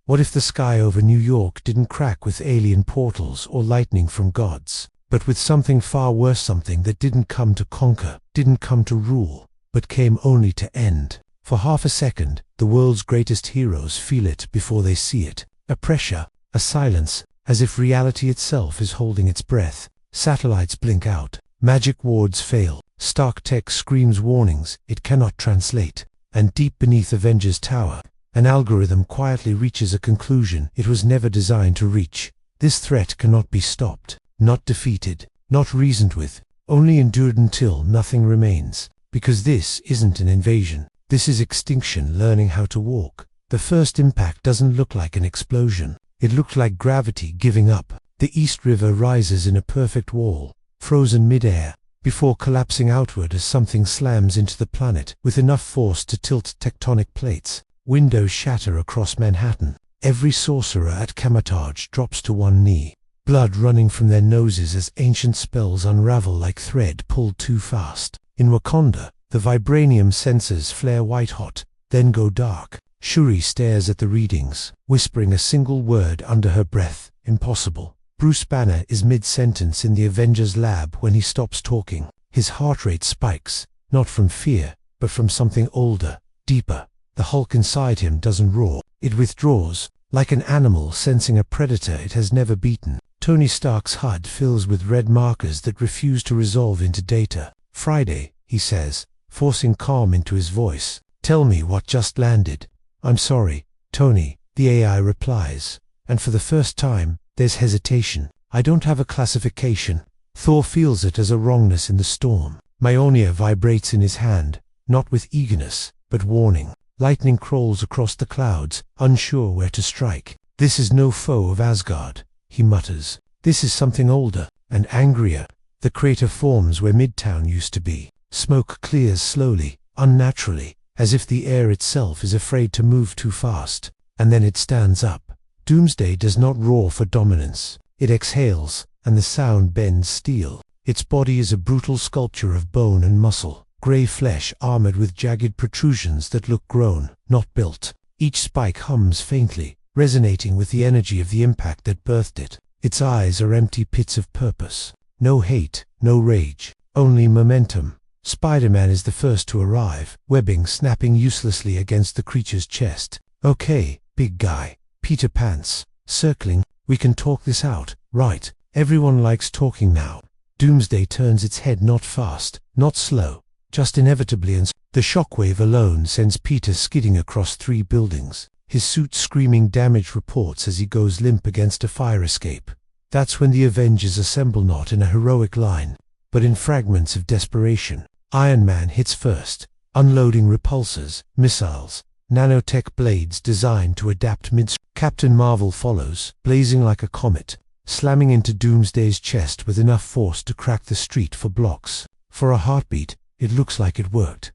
What if the sky over New York didn't crack with alien portals or lightning from gods, but with something far worse, something that didn't come to conquer, didn't come to rule, but came only to end? For half a second, the world's greatest heroes feel it before they see it. A pressure, a silence, as if reality itself is holding its breath. Satellites blink out, magic wards fail, stark tech screams warnings it cannot translate, and deep beneath Avengers Tower, an algorithm quietly reaches a conclusion it was never designed to reach. This threat cannot be stopped, not defeated, not reasoned with, only endured until nothing remains. Because this isn't an invasion, this is extinction learning how to walk. The first impact doesn't look like an explosion. It looked like gravity giving up. The East River rises in a perfect wall, frozen mid-air, before collapsing outward as something slams into the planet with enough force to tilt tectonic plates. Windows shatter across Manhattan. Every sorcerer at Kamatage drops to one knee, blood running from their noses as ancient spells unravel like thread pulled too fast. In Wakanda, the vibranium sensors flare white-hot, then go dark. Shuri stares at the readings, whispering a single word under her breath: impossible. Bruce Banner is mid-sentence in the Avengers lab when he stops talking. His heart rate spikes, not from fear, but from something older, deeper. The Hulk inside him doesn't roar. It withdraws, like an animal sensing a predator it has never beaten. Tony Stark's HUD fills with red markers that refuse to resolve into data. Friday, he says, forcing calm into his voice. Tell me what just landed. I'm sorry, Tony, the AI replies. And for the first time, there's hesitation. I don't have a classification. Thor feels it as a wrongness in the storm. Mjolnir vibrates in his hand, not with eagerness, but warning. Lightning crawls across the clouds, unsure where to strike. This is no foe of Asgard, he mutters. This is something older, and angrier. The crater forms where Midtown used to be. Smoke clears slowly, unnaturally, as if the air itself is afraid to move too fast. And then it stands up. Doomsday does not roar for dominance. It exhales, and the sound bends steel. Its body is a brutal sculpture of bone and muscle. Grey flesh armored with jagged protrusions that look grown, not built. Each spike hums faintly, resonating with the energy of the impact that birthed it. Its eyes are empty pits of purpose. No hate, no rage, only momentum. Spider-Man is the first to arrive, webbing snapping uselessly against the creature's chest. Okay, big guy. Peter pants, circling. We can talk this out, right? Everyone likes talking now. Doomsday turns its head, not fast, not slow, just inevitably, and the shockwave alone sends Peter skidding across 3 buildings, his suit screaming damage reports as he goes limp against a fire escape. That's when the Avengers assemble, not in a heroic line, but in fragments of desperation. Iron Man hits first, unloading repulsors, missiles, nanotech blades designed to adapt mid. Captain Marvel follows, blazing like a comet, slamming into Doomsday's chest with enough force to crack the street for blocks. For a heartbeat, it looks like it worked.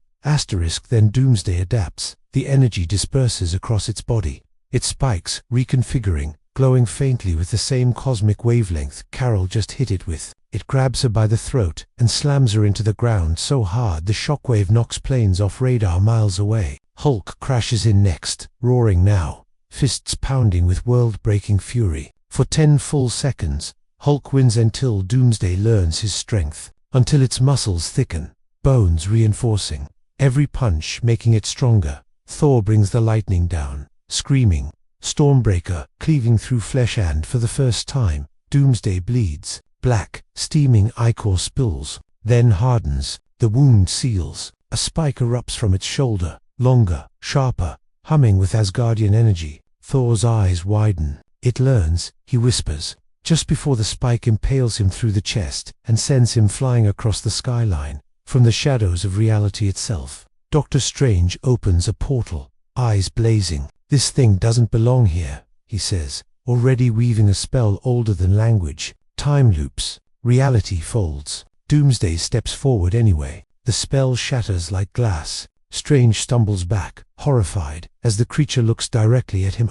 Then Doomsday adapts. The energy disperses across its body. It spikes, reconfiguring, glowing faintly with the same cosmic wavelength Carol just hit it with. It grabs her by the throat and slams her into the ground so hard the shockwave knocks planes off radar miles away. Hulk crashes in next, roaring now, fists pounding with world-breaking fury. For 10 full seconds, Hulk wins until Doomsday learns his strength, until its muscles thicken, bones reinforcing, every punch making it stronger. Thor brings the lightning down, screaming, Stormbreaker cleaving through flesh, and for the first time, Doomsday bleeds. Black, steaming ichor spills, then hardens, the wound seals. A spike erupts from its shoulder, longer, sharper, humming with Asgardian energy. Thor's eyes widen. It learns, he whispers, just before the spike impales him through the chest and sends him flying across the skyline, from the shadows of reality itself. Doctor Strange opens a portal, eyes blazing. This thing doesn't belong here, he says, already weaving a spell older than language. Time loops. Reality folds. Doomsday steps forward anyway. The spell shatters like glass. Strange stumbles back, horrified, as the creature looks directly at him.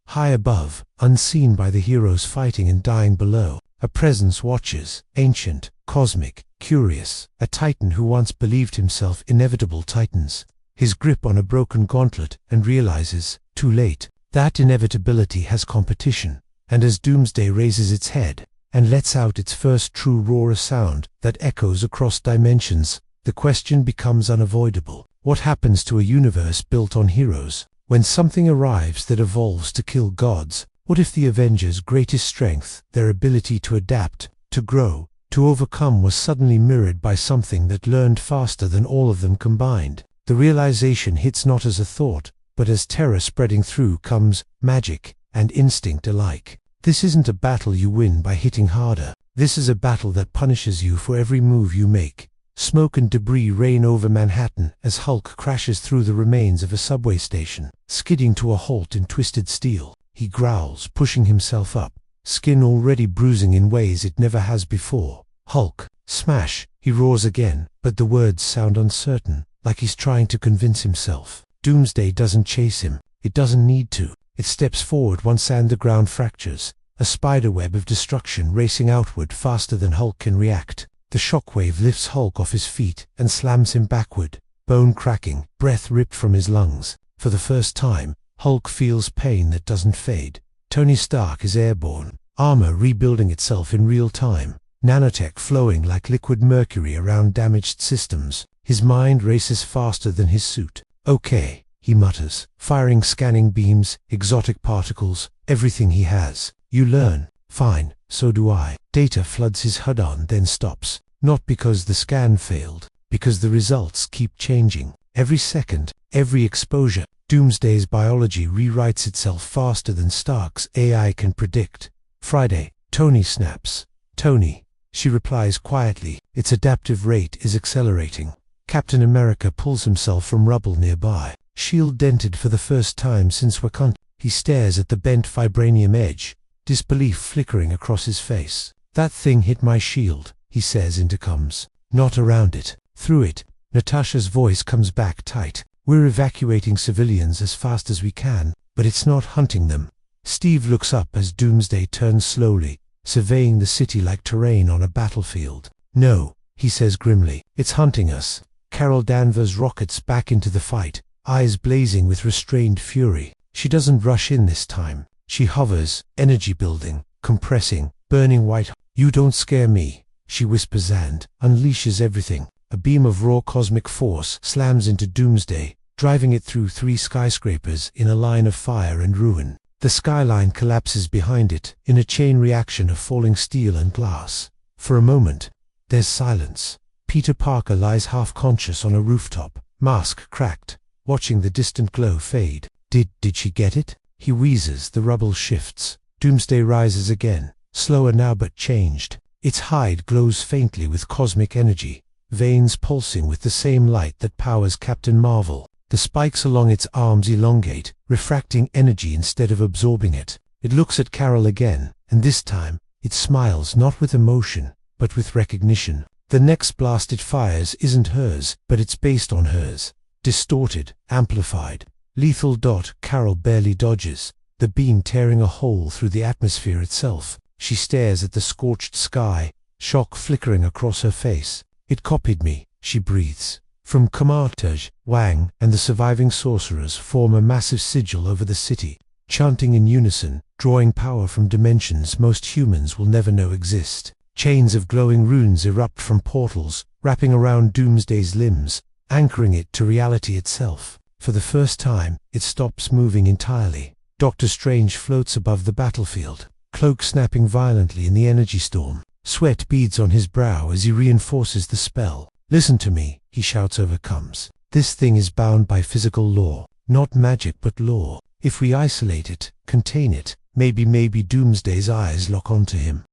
High above, unseen by the heroes fighting and dying below, a presence watches, ancient, cosmic, curious, a titan who once believed himself inevitable. Tightens his grip on a broken gauntlet and realizes, too late, That inevitability has competition, and as Doomsday raises its head and lets out its first true roar, a sound that echoes across dimensions, the question becomes unavoidable. What happens to a universe built on heroes when something arrives that evolves to kill gods? What if the Avengers' greatest strength, their ability to adapt, to grow, to overcome, was suddenly mirrored by something that learned faster than all of them combined? The realization hits not as a thought, but as terror spreading through comes magic and instinct alike. This isn't a battle you win by hitting harder. This is a battle that punishes you for every move you make. Smoke and debris rain over Manhattan as Hulk crashes through the remains of a subway station, skidding to a halt in twisted steel. He growls, pushing himself up, skin already bruising in ways it never has before. Hulk, smash, he roars again, but the words sound uncertain, like he's trying to convince himself. Doomsday doesn't chase him. It doesn't need to. It steps forward once and the ground fractures, a spiderweb of destruction racing outward faster than Hulk can react. The shockwave lifts Hulk off his feet and slams him backward, bone cracking, breath ripped from his lungs. For the first time, Hulk feels pain that doesn't fade. Tony Stark is airborne, armor rebuilding itself in real time, nanotech flowing like liquid mercury around damaged systems. His mind races faster than his suit. Okay, he mutters, firing scanning beams, exotic particles, everything he has. You learn. Fine, so do I. Data floods his HUD, then stops. Not because the scan failed, because the results keep changing. Every second, every exposure. Doomsday's biology rewrites itself faster than Stark's AI can predict. Friday, Tony snaps. Tony, she replies quietly. Its adaptive rate is accelerating. Captain America pulls himself from rubble nearby, shield dented for the first time since Wakanda. He stares at the bent vibranium edge, disbelief flickering across his face. That thing hit my shield, he says into comms. Not around it, through it. Natasha's voice comes back tight. We're evacuating civilians as fast as we can, but it's not hunting them. Steve looks up as Doomsday turns slowly, surveying the city like terrain on a battlefield. No, he says grimly, it's hunting us. Carol Danvers rockets back into the fight, eyes blazing with restrained fury. She doesn't rush in this time. She hovers, energy building, compressing, burning white. You don't scare me, she whispers and unleashes everything. A beam of raw cosmic force slams into Doomsday, driving it through 3 skyscrapers in a line of fire and ruin. The skyline collapses behind it, in a chain reaction of falling steel and glass. For a moment, there's silence. Peter Parker lies half-conscious on a rooftop, mask cracked, watching the distant glow fade. Did she get it? He wheezes, the rubble shifts. Doomsday rises again, slower now but changed. Its hide glows faintly with cosmic energy, veins pulsing with the same light that powers Captain Marvel. The spikes along its arms elongate, refracting energy instead of absorbing it. It looks at Carol again, and this time, it smiles not with emotion, but with recognition. The next blast it fires isn't hers, but it's based on hers. Distorted, amplified, lethal. Carol barely dodges, the beam tearing a hole through the atmosphere itself. She stares at the scorched sky, shock flickering across her face. It copied me, she breathes. From Kamartaj, Wang and the surviving sorcerers form a massive sigil over the city, chanting in unison, drawing power from dimensions most humans will never know exist. Chains of glowing runes erupt from portals, wrapping around Doomsday's limbs, anchoring it to reality itself. For the first time, it stops moving entirely. Doctor Strange floats above the battlefield, cloak snapping violently in the energy storm. Sweat beads on his brow as he reinforces the spell. Listen to me, he shouts over comms. This thing is bound by physical law, not magic but law. If we isolate it, contain it, maybe Doomsday's eyes lock onto him.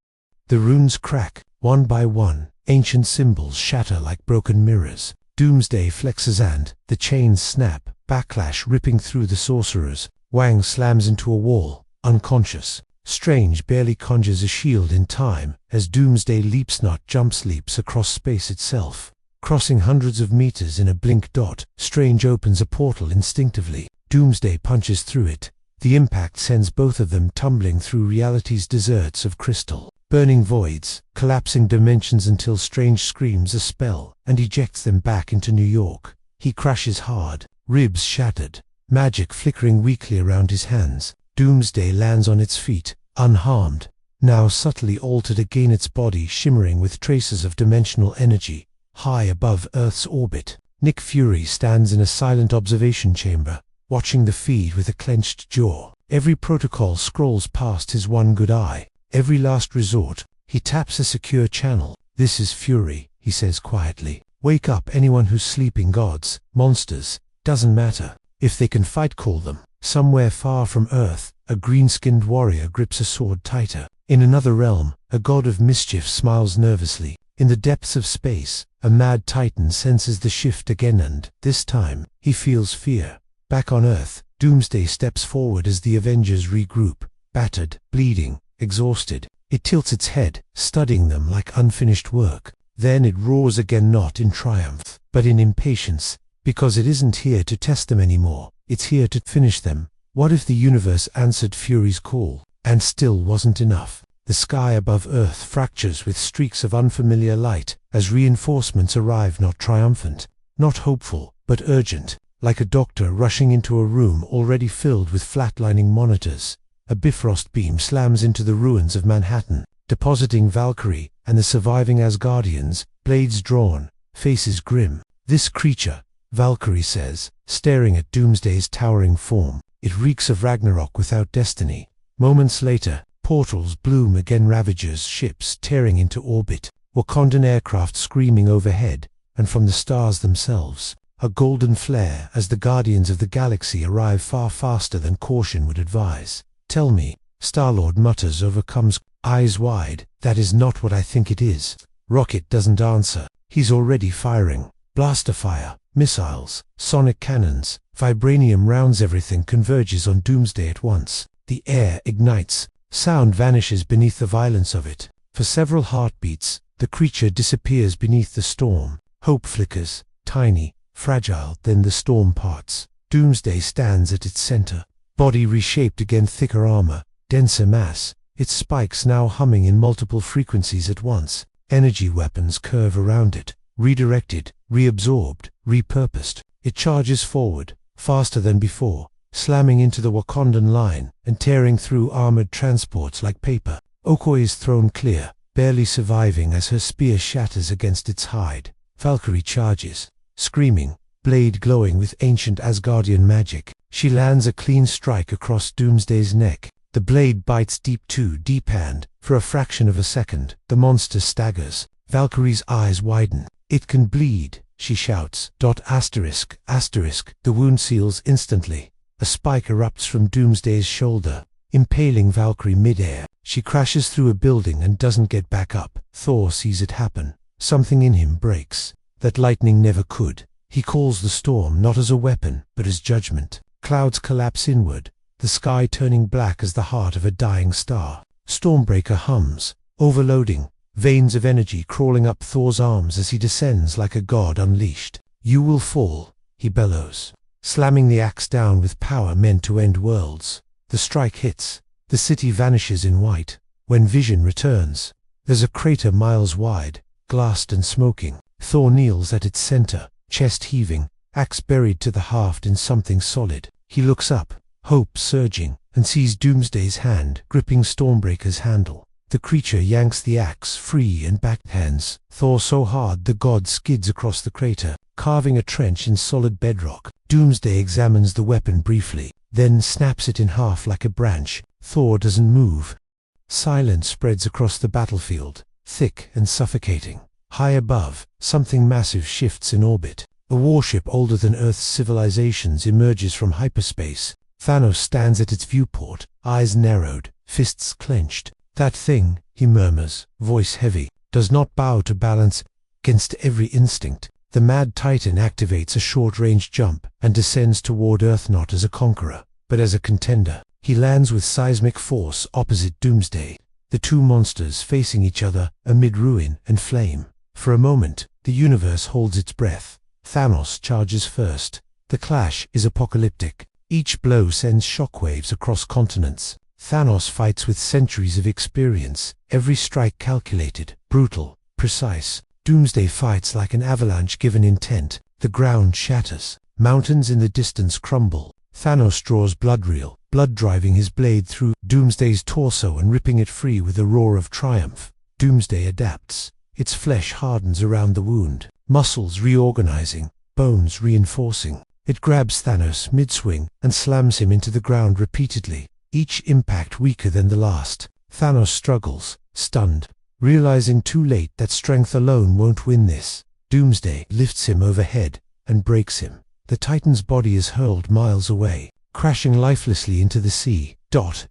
The runes crack, one by one, ancient symbols shatter like broken mirrors. Doomsday flexes and the chains snap, backlash ripping through the sorcerers. Wang slams into a wall, unconscious. Strange barely conjures a shield in time as Doomsday leaps not jumps leaps across space itself. Crossing hundreds of meters in a blink. Strange opens a portal instinctively. Doomsday punches through it. The impact sends both of them tumbling through reality's deserts of crystal. Burning voids, collapsing dimensions until Strange screams a spell and ejects them back into New York. He crashes hard, ribs shattered, magic flickering weakly around his hands. Doomsday lands on its feet, unharmed, now subtly altered again, its body shimmering with traces of dimensional energy, high above Earth's orbit. Nick Fury stands in a silent observation chamber, watching the feed with a clenched jaw. Every protocol scrolls past his one good eye. Every last resort, he taps a secure channel. "This is Fury," he says quietly. "Wake up anyone who's sleeping. Gods, monsters, doesn't matter. If they can fight, call them." Somewhere far from Earth, a green-skinned warrior grips a sword tighter. In another realm, a god of mischief smiles nervously. In the depths of space, a mad titan senses the shift again, and, this time, he feels fear. Back on Earth, Doomsday steps forward as the Avengers regroup, battered, bleeding, exhausted. It tilts its head, studying them like unfinished work. Then it roars again, not in triumph, but in impatience, because it isn't here to test them anymore. It's here to finish them. What if the universe answered Fury's call, and still wasn't enough? The sky above Earth fractures with streaks of unfamiliar light as reinforcements arrive, not triumphant, not hopeful, but urgent, like a doctor rushing into a room already filled with flatlining monitors. A Bifrost beam slams into the ruins of Manhattan, depositing Valkyrie and the surviving Asgardians, blades drawn, faces grim. "This creature," Valkyrie says, staring at Doomsday's towering form, "it reeks of Ragnarok without destiny." Moments later, portals bloom again, Ravagers ships tearing into orbit, Wakandan aircraft screaming overhead, and from the stars themselves, a golden flare as the Guardians of the Galaxy arrive far faster than caution would advise. "Tell me," Star-Lord mutters, overcomes, eyes wide, "that is not what I think it is." Rocket doesn't answer. He's already firing. Blaster fire, missiles, sonic cannons, vibranium rounds, everything converges on Doomsday at once. The air ignites. Sound vanishes beneath the violence of it. For several heartbeats, the creature disappears beneath the storm. Hope flickers, tiny, fragile, then the storm parts. Doomsday stands at its center, body reshaped again, thicker armor, denser mass, its spikes now humming in multiple frequencies at once. Energy weapons curve around it, redirected, reabsorbed, repurposed. It charges forward, faster than before, slamming into the Wakandan line and tearing through armored transports like paper. Okoye is thrown clear, barely surviving as her spear shatters against its hide. Valkyrie charges, screaming, blade glowing with ancient Asgardian magic. She lands a clean strike across Doomsday's neck. The blade bites deep, too deep, and, for a fraction of a second, the monster staggers. Valkyrie's eyes widen. "It can bleed," she shouts. ****. The wound seals instantly. A spike erupts from Doomsday's shoulder, impaling Valkyrie mid-air. She crashes through a building and doesn't get back up. Thor sees it happen. Something in him breaks. That lightning never could. He calls the storm not as a weapon, but as judgment. Clouds collapse inward, the sky turning black as the heart of a dying star. Stormbreaker hums, overloading, veins of energy crawling up Thor's arms as he descends like a god unleashed. "You will fall," he bellows, slamming the axe down with power meant to end worlds. The strike hits. The city vanishes in white. When vision returns, there's a crater miles wide, glassed and smoking. Thor kneels at its center, chest heaving, axe buried to the haft in something solid. He looks up, hope surging, and sees Doomsday's hand gripping Stormbreaker's handle. The creature yanks the axe free and backhands Thor so hard the god skids across the crater, carving a trench in solid bedrock. Doomsday examines the weapon briefly, then snaps it in half like a branch. Thor doesn't move. Silence spreads across the battlefield, thick and suffocating. High above, something massive shifts in orbit. A warship older than Earth's civilizations emerges from hyperspace. Thanos stands at its viewport, eyes narrowed, fists clenched. "That thing," he murmurs, voice heavy, "does not bow to balance." Against every instinct, the mad titan activates a short-range jump and descends toward Earth not as a conqueror, but as a contender. He lands with seismic force opposite Doomsday, the two monsters facing each other amid ruin and flame. For a moment, the universe holds its breath. Thanos charges first. The clash is apocalyptic. Each blow sends shockwaves across continents. Thanos fights with centuries of experience, every strike calculated, brutal, precise. Doomsday fights like an avalanche given intent. The ground shatters. Mountains in the distance crumble. Thanos draws blood reel, blood driving his blade through Doomsday's torso and ripping it free with a roar of triumph. Doomsday adapts. Its flesh hardens around the wound, muscles reorganizing, bones reinforcing. It grabs Thanos mid-swing and slams him into the ground repeatedly, each impact weaker than the last. Thanos struggles, stunned, realizing too late that strength alone won't win this. Doomsday lifts him overhead and breaks him. The Titan's body is hurled miles away, crashing lifelessly into the sea.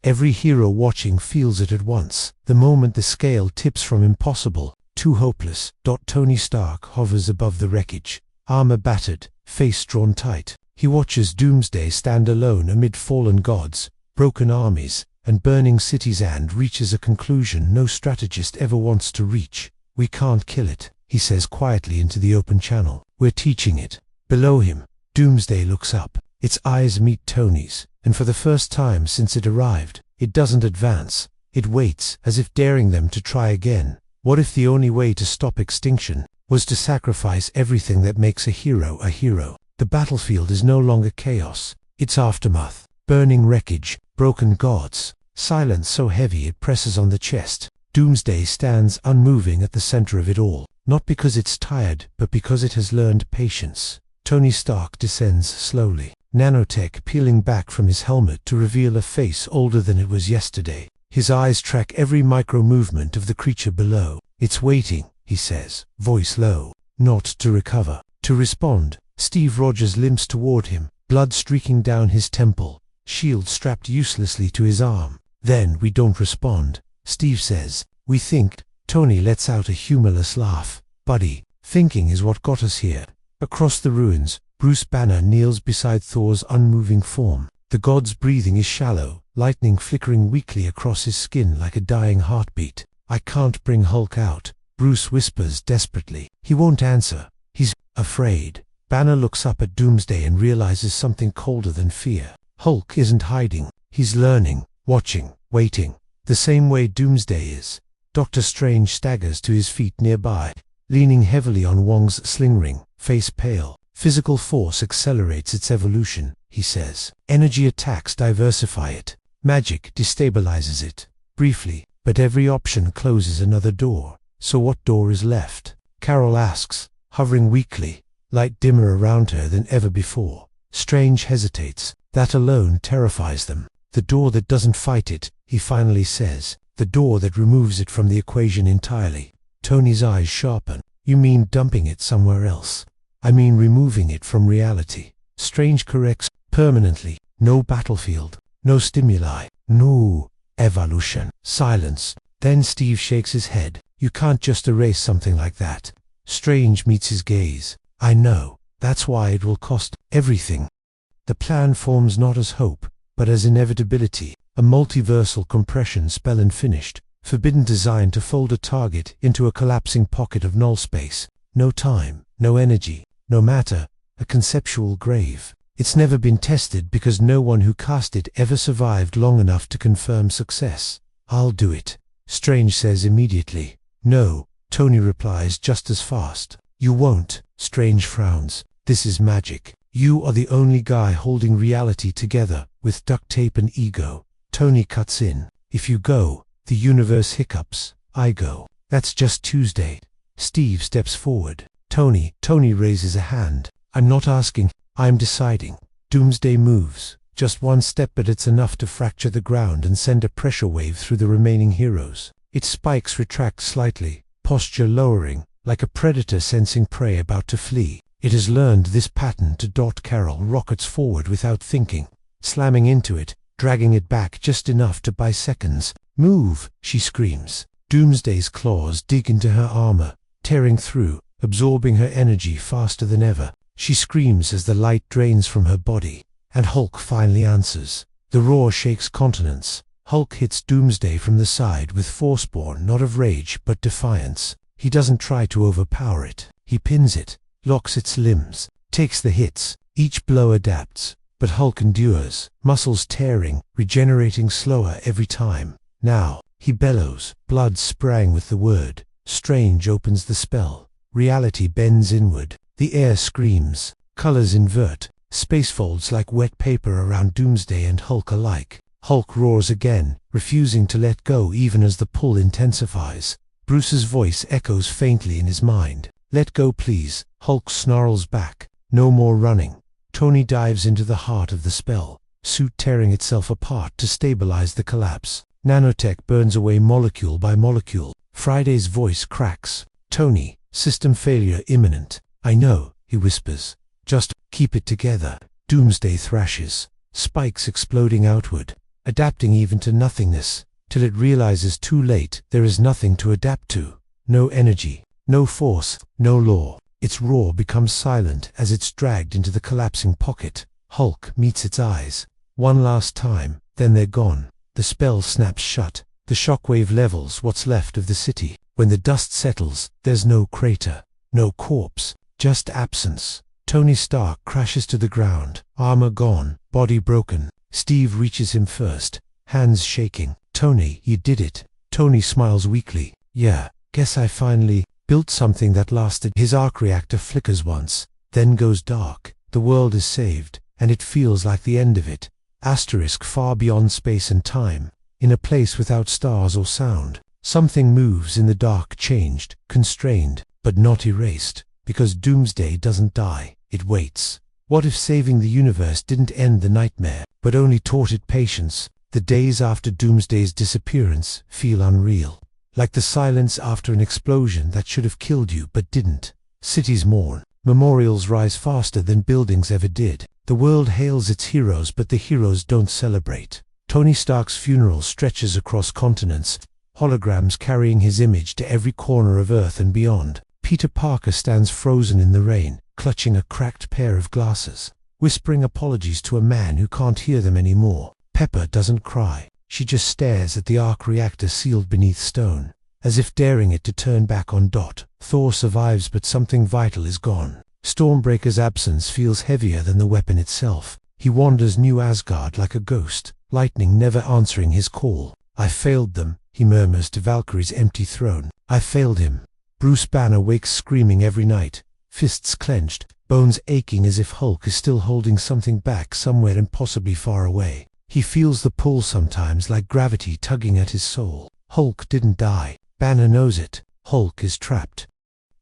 Every hero watching feels it at once. The moment the scale tips from impossible to hopeless. Tony Stark hovers above the wreckage, armor battered, face drawn tight. He watches Doomsday stand alone amid fallen gods, broken armies, and burning cities, and reaches a conclusion no strategist ever wants to reach. "We can't kill it," he says quietly into the open channel. "We're teaching it." Below him, Doomsday looks up. Its eyes meet Tony's, and for the first time since it arrived, it doesn't advance. It waits, as if daring them to try again. What if the only way to stop extinction was to sacrifice everything that makes a hero a hero? The battlefield is no longer chaos. It's aftermath, burning wreckage, broken gods, silence so heavy it presses on the chest. Doomsday stands unmoving at the center of it all, not because it's tired, but because it has learned patience. Tony Stark descends slowly, nanotech peeling back from his helmet to reveal a face older than it was yesterday. His eyes track every micro-movement of the creature below. "It's waiting," he says, voice low. "Not to recover, to respond." Steve Rogers limps toward him, blood streaking down his temple, shield strapped uselessly to his arm. "Then we don't respond," Steve says. "We think." Tony lets out a humorless laugh. "Buddy, thinking is what got us here." Across the ruins, Bruce Banner kneels beside Thor's unmoving form. The god's breathing is shallow, lightning flickering weakly across his skin like a dying heartbeat. "I can't bring Hulk out," Bruce whispers desperately. "He won't answer. He's afraid." Banner looks up at Doomsday and realizes something colder than fear. Hulk isn't hiding. He's learning, watching, waiting, the same way Doomsday is. Doctor Strange staggers to his feet nearby, leaning heavily on Wong's sling ring, face pale. "Physical force accelerates its evolution," he says. "Energy attacks diversify it. Magic destabilizes it. Briefly, but every option closes another door. So what door is left?" Carol asks, hovering weakly, light dimmer around her than ever before. Strange hesitates. That alone terrifies them. "The door that doesn't fight it," he finally says. "The door that removes it from the equation entirely." Tony's eyes sharpen. "You mean dumping it somewhere else?" "I mean removing it from reality." Strange corrects. "Permanently. No battlefield. No stimuli. No evolution." Silence. Then Steve shakes his head. "You can't just erase something like that." Strange meets his gaze. "I know. That's why it will cost everything." The plan forms not as hope, but as inevitability. A multiversal compression spell unfinished, forbidden design to fold a target into a collapsing pocket of null space. No time, no energy, no matter, a conceptual grave. It's never been tested because no one who cast it ever survived long enough to confirm success. "I'll do it," Strange says immediately. "No," Tony replies just as fast. "You won't." Strange frowns. "This is magic. You are the only guy holding reality together with duct tape and ego." Tony cuts in. "If you go, the universe hiccups. I go." "That's just Tuesday." Steve steps forward. Tony raises a hand. "I'm not asking, I'm deciding." Doomsday moves. Just one step, but it's enough to fracture the ground and send a pressure wave through the remaining heroes. Its spikes retract slightly, posture lowering, like a predator sensing prey about to flee. It has learned this pattern to dot. Carol rockets forward without thinking, slamming into it, dragging it back just enough to buy seconds. "Move!" she screams. Doomsday's claws dig into her armor, tearing through, absorbing her energy faster than ever. She screams as the light drains from her body, and Hulk finally answers. The roar shakes continents. Hulk hits Doomsday from the side with force born not of rage but defiance. He doesn't try to overpower it. He pins it, locks its limbs, takes the hits. Each blow adapts, but Hulk endures, muscles tearing, regenerating slower every time. "Now," he bellows, blood spraying with the word. Strange opens the spell. Reality bends inward. The air screams. Colors invert. Space folds like wet paper around Doomsday and Hulk alike. Hulk roars again, refusing to let go even as the pull intensifies. Bruce's voice echoes faintly in his mind. "Let go, please." Hulk snarls back. "No more running." Tony dives into the heart of the spell, suit tearing itself apart to stabilize the collapse. Nanotech burns away molecule by molecule. Friday's voice cracks. "Tony, system failure imminent." "I know," he whispers. "Just keep it together." Doomsday thrashes, spikes exploding outward, adapting even to nothingness, till it realizes too late there is nothing to adapt to. No energy, no force, no law. Its roar becomes silent as it's dragged into the collapsing pocket. Hulk meets its eyes. One last time, then they're gone. The spell snaps shut. The shockwave levels what's left of the city. When the dust settles, there's no crater, no corpse, just absence. Tony Stark crashes to the ground, armor gone, body broken. Steve reaches him first, hands shaking. "Tony, you did it." Tony smiles weakly. "Yeah, guess I finally built something that lasted." His arc reactor flickers once, then goes dark. The world is saved, and it feels like the end of it. Asterisk far beyond space and time, in a place without stars or sound. Something moves in the dark, changed, constrained, but not erased, because Doomsday doesn't die, it waits. What if saving the universe didn't end the nightmare, but only taught it patience? The days after Doomsday's disappearance feel unreal, like the silence after an explosion that should have killed you but didn't. Cities mourn, memorials rise faster than buildings ever did. The world hails its heroes, but the heroes don't celebrate. Tony Stark's funeral stretches across continents, holograms carrying his image to every corner of Earth and beyond. Peter Parker stands frozen in the rain, clutching a cracked pair of glasses, whispering apologies to a man who can't hear them anymore. Pepper doesn't cry. She just stares at the arc reactor sealed beneath stone, as if daring it to turn back on Dot. Thor survives, but something vital is gone. Stormbreaker's absence feels heavier than the weapon itself. He wanders New Asgard like a ghost, lightning never answering his call. "I failed them," he murmurs to Valkyrie's empty throne. "I failed him." Bruce Banner wakes screaming every night, fists clenched, bones aching as if Hulk is still holding something back somewhere impossibly far away. He feels the pull sometimes, like gravity tugging at his soul. Hulk didn't die. Banner knows it. Hulk is trapped.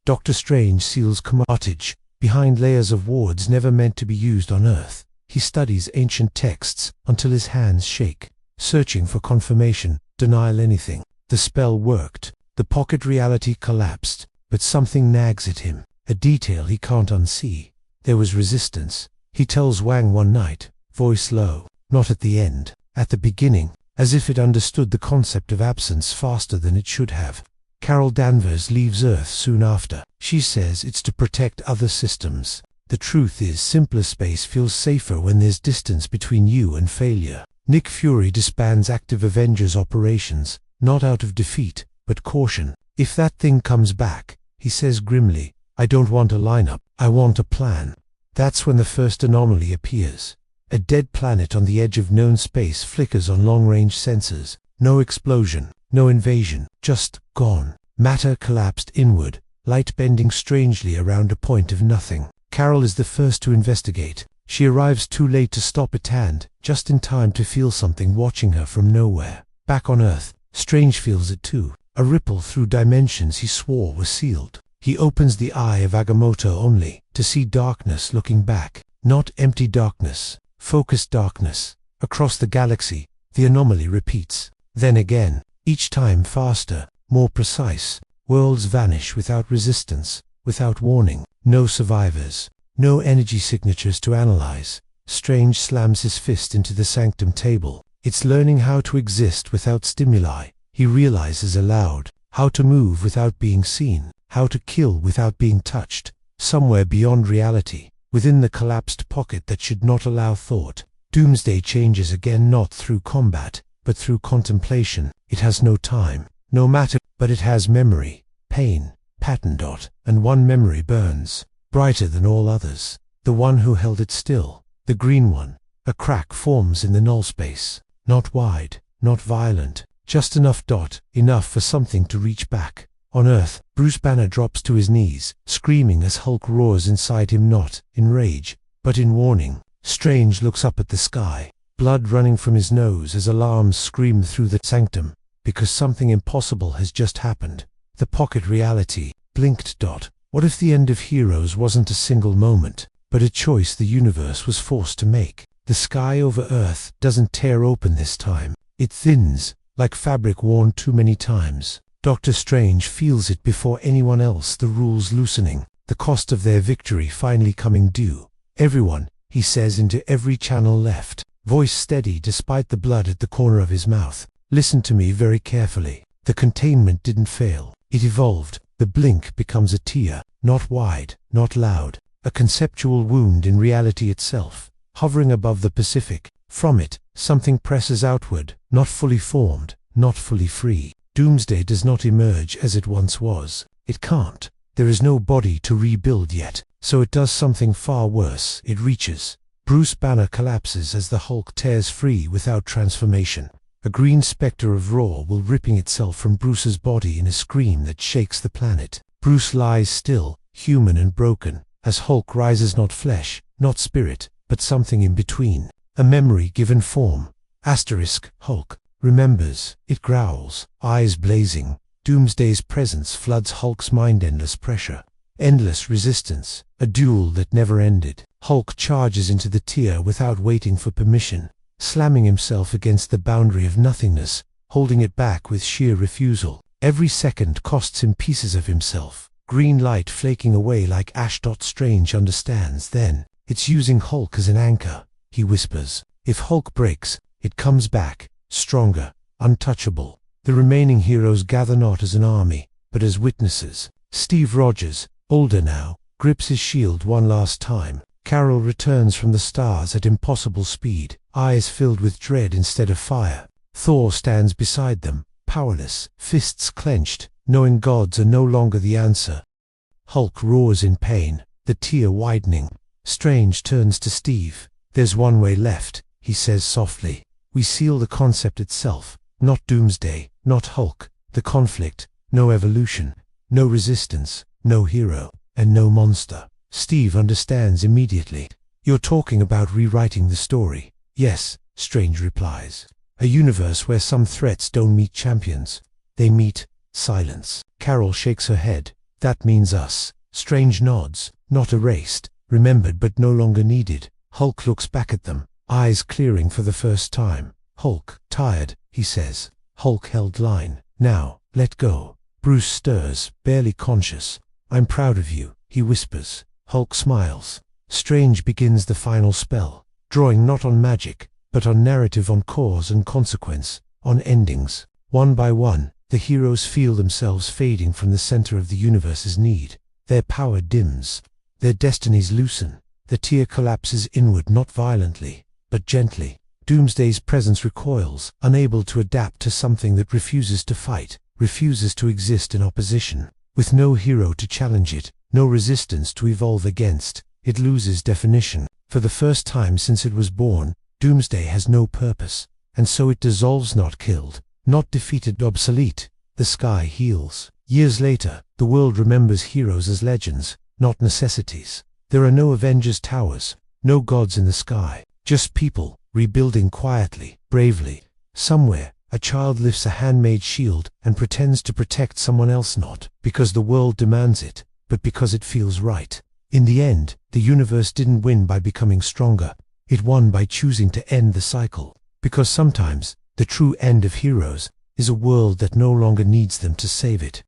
Doctor Strange seals cottage, behind layers of wards never meant to be used on Earth. He studies ancient texts until his hands shake, searching for confirmation, denial, anything. The spell worked. The pocket reality collapsed, but something nags at him, a detail he can't unsee. There was resistance. He tells Wang one night, voice low, not at the end, at the beginning, as if it understood the concept of absence faster than it should have. Carol Danvers leaves Earth soon after. She says it's to protect other systems. The truth is, simpler space feels safer when there's distance between you and failure. Nick Fury disbands active Avengers operations, not out of defeat, but caution. "If that thing comes back," he says grimly, "I don't want a lineup, I want a plan." That's when the first anomaly appears. A dead planet on the edge of known space flickers on long-range sensors. No explosion, no invasion, just gone. Matter collapsed inward, light bending strangely around a point of nothing. Carol is the first to investigate. She arrives too late to stop it, and just in time to feel something watching her from nowhere. Back on Earth, Strange feels it too. A ripple through dimensions he swore were sealed. He opens the eye of Agamotto only to see darkness looking back. Not empty darkness, focused darkness. Across the galaxy, the anomaly repeats. Then again, each time faster, more precise. Worlds vanish without resistance, without warning. No survivors, no energy signatures to analyze. Strange slams his fist into the sanctum table. It's learning how to exist without stimuli. He realizes aloud how to move without being seen, how to kill without being touched. Somewhere beyond reality, within the collapsed pocket that should not allow thought, Doomsday changes again, not through combat, but through contemplation. It has no time, no matter, but it has memory, pain, pattern. And one memory burns, brighter than all others. The one who held it still, the green one. A crack forms in the null space, not wide, not violent, just enough. Enough for something to reach back. On Earth, Bruce Banner drops to his knees, screaming as Hulk roars inside him, not in rage, but in warning. Strange looks up at the sky, blood running from his nose as alarms scream through the sanctum, because something impossible has just happened. The pocket reality blinked. What if the end of Heroes wasn't a single moment, but a choice the universe was forced to make? The sky over Earth doesn't tear open this time. It thins, like fabric worn too many times. Doctor Strange feels it before anyone else, the rules loosening, the cost of their victory finally coming due. Everyone, he says into every channel left, voice steady despite the blood at the corner of his mouth. Listen to me very carefully. The containment didn't fail. It evolved. The blink becomes a tear, not wide, not loud, a conceptual wound in reality itself, hovering above the Pacific. From it, something presses outward, not fully formed, not fully free. Doomsday does not emerge as it once was. It can't. There is no body to rebuild yet, so it does something far worse. It reaches. Bruce Banner collapses as the Hulk tears free without transformation. A green spectre of raw will ripping itself from Bruce's body in a scream that shakes the planet. Bruce lies still, human and broken, as Hulk rises, not flesh, not spirit, but something in between. A memory given form. Hulk remembers. It growls, eyes blazing. Doomsday's presence floods Hulk's mind. Endless pressure, endless resistance, a duel that never ended. Hulk charges into the tier without waiting for permission, slamming himself against the boundary of nothingness, holding it back with sheer refusal. Every second costs him pieces of himself. Green light flaking away like ash. Strange understands then. It's using Hulk as an anchor, he whispers. If Hulk breaks, it comes back, stronger, untouchable. The remaining heroes gather not as an army, but as witnesses. Steve Rogers, older now, grips his shield one last time. Carol returns from the stars at impossible speed, eyes filled with dread instead of fire. Thor stands beside them, powerless, fists clenched, knowing gods are no longer the answer. Hulk roars in pain, the tear widening. Strange turns to Steve. There's one way left, he says softly. We seal the concept itself, not Doomsday, not Hulk, the conflict, no evolution, no resistance, no hero, and no monster. Steve understands immediately. You're talking about rewriting the story. Yes, Strange replies. A universe where some threats don't meet champions. They meet silence. Carol shakes her head. That means us. Strange nods. Not erased, remembered but no longer needed. Hulk looks back at them, eyes clearing for the first time. Hulk, tired, he says. Hulk held line. Now, let go. Bruce stirs, barely conscious. I'm proud of you, he whispers. Hulk smiles. Strange begins the final spell, drawing not on magic, but on narrative, on cause and consequence, on endings. One by one, the heroes feel themselves fading from the center of the universe's need. Their power dims. Their destinies loosen. The tier collapses inward, not violently, but gently. Doomsday's presence recoils, unable to adapt to something that refuses to fight, refuses to exist in opposition. With no hero to challenge it, no resistance to evolve against, it loses definition. For the first time since it was born, Doomsday has no purpose, and so it dissolves, not killed, not defeated, obsolete. The sky heals. Years later, the world remembers heroes as legends, not necessities. There are no Avengers towers, no gods in the sky, just people, rebuilding quietly, bravely. Somewhere, a child lifts a handmade shield and pretends to protect someone else, not because the world demands it, but because it feels right. In the end, the universe didn't win by becoming stronger. It won by choosing to end the cycle. Because sometimes, the true end of heroes is a world that no longer needs them to save it.